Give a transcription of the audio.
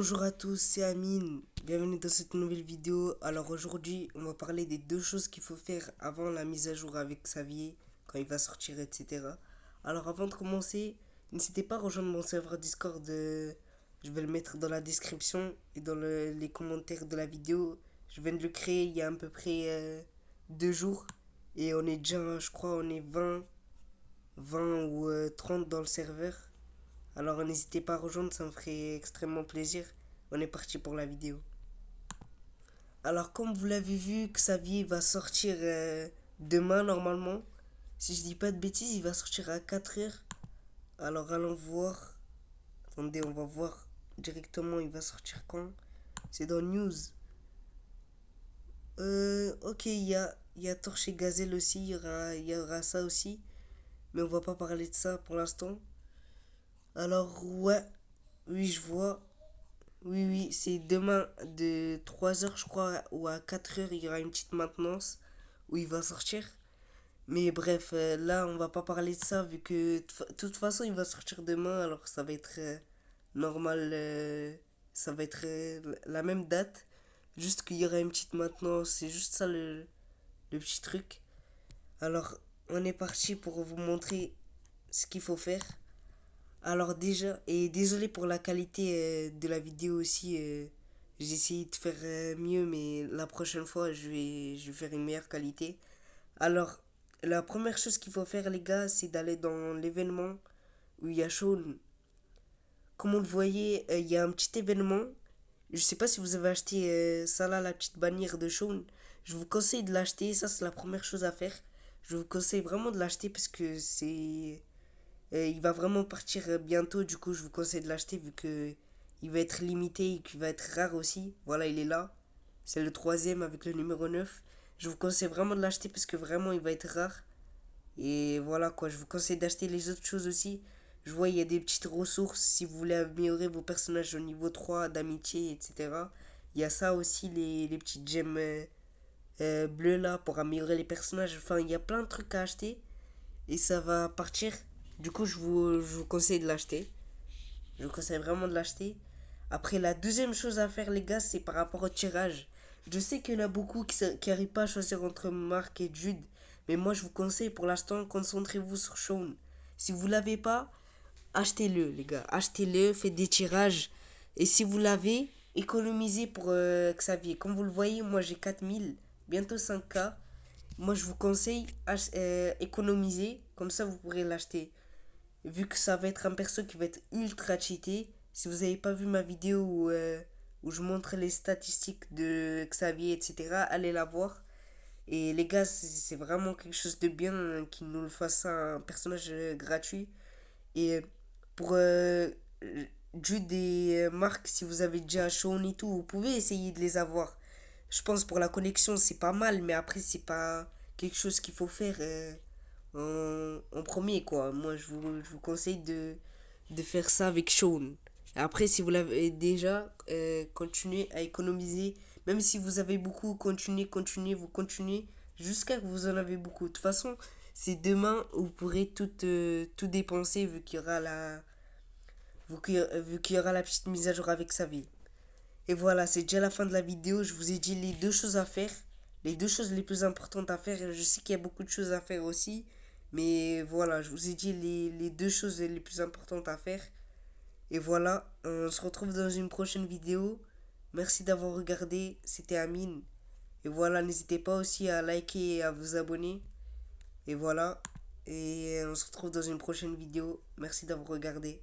Bonjour à tous, c'est Amine. Bienvenue dans cette nouvelle vidéo. Alors aujourd'hui, on va parler des deux choses qu'il faut faire avant la mise à jour avec Xavier, quand il va sortir, etc. Alors avant de commencer, n'hésitez pas à rejoindre mon serveur Discord. Je vais le mettre dans la description et dans les commentaires de la vidéo. Je viens de le créer il y a à peu près 2 jours. Et on est déjà, je crois, on est 20 ou 30 dans le serveur. Alors n'hésitez pas à rejoindre, ça me ferait extrêmement plaisir. On est parti pour la vidéo. Alors comme vous l'avez vu, Xavier va sortir demain normalement. Si je dis pas de bêtises, il va sortir à 4h. Alors allons voir. Attendez, on va voir directement il va sortir quand. C'est dans News. Ok, il y a Torche et Gazelle aussi, il y aura ça aussi. Mais on va pas parler de ça pour l'instant. Alors ouais, oui je vois. Oui, oui, c'est demain de 3h, je crois, ou à 4h, il y aura une petite maintenance où il va sortir. Mais bref, là, on va pas parler de ça vu que de toute façon, il va sortir demain, alors ça va être normal, ça va être la même date. Juste qu'il y aura une petite maintenance, c'est juste ça le petit truc. Alors, on est parti pour vous montrer ce qu'il faut faire. Alors déjà, et désolé pour la qualité de la vidéo aussi, j'ai essayé de faire mieux, mais la prochaine fois, je vais faire une meilleure qualité. Alors, la première chose qu'il faut faire, les gars, c'est d'aller dans l'événement où il y a Sean. Comme vous le voyez, il y a un petit événement. Je sais pas si vous avez acheté ça là, la petite bannière de Sean. Je vous conseille de l'acheter, ça c'est la première chose à faire. Je vous conseille vraiment de l'acheter parce que il va vraiment partir bientôt, du coup je vous conseille de l'acheter vu que il va être limité et qu'il va être rare aussi. Voilà, il est là. C'est le troisième avec le numéro 9. Je vous conseille vraiment de l'acheter parce que vraiment il va être rare. Et voilà quoi, je vous conseille d'acheter les autres choses aussi. Je vois il y a des petites ressources si vous voulez améliorer vos personnages au niveau 3 d'amitié, etc. Il y a ça aussi, les petites gemmes bleues là pour améliorer les personnages. Enfin, il y a plein de trucs à acheter et ça va partir. Du coup, je vous conseille de l'acheter. Je vous conseille vraiment de l'acheter. Après, la deuxième chose à faire, les gars, c'est par rapport au tirage. Je sais qu'il y en a beaucoup qui n'arrivent pas à choisir entre Mark et Jude. Mais moi, je vous conseille pour l'instant, concentrez-vous sur Sean. Si vous l'avez pas, achetez-le, les gars. Achetez-le, faites des tirages. Et si vous l'avez, économisez pour Xavier. Comme vous le voyez, moi j'ai 4000, bientôt 5K. Moi, je vous conseille économiser. Comme ça, vous pourrez l'acheter. Vu que ça va être un perso qui va être ultra cheaté. Si vous n'avez pas vu ma vidéo où je montre les statistiques de Xavier, etc., allez la voir. Et les gars, c'est vraiment quelque chose de bien qu'ils nous le fassent un personnage gratuit. Et pour Jude et Marc, si vous avez déjà Sean et tout, vous pouvez essayer de les avoir. Je pense pour la connexion, c'est pas mal, mais après, c'est pas quelque chose qu'il faut faire en premier, quoi. Moi, je vous conseille de faire ça avec Sean. Après, si vous l'avez déjà, continuez à économiser. Même si vous avez beaucoup, vous continuez jusqu'à que vous en avez beaucoup. De toute façon, c'est demain où vous pourrez tout dépenser vu qu'il y aura la petite mise à jour avec sa vie. Et voilà, c'est déjà la fin de la vidéo. Je vous ai dit les deux choses à faire. Les deux choses les plus importantes à faire. Je sais qu'il y a beaucoup de choses à faire aussi. Mais voilà, je vous ai dit les deux choses les plus importantes à faire. Et voilà, on se retrouve dans une prochaine vidéo. Merci d'avoir regardé. C'était Amine. Et voilà, n'hésitez pas aussi à liker et à vous abonner. Et voilà. Et on se retrouve dans une prochaine vidéo. Merci d'avoir regardé.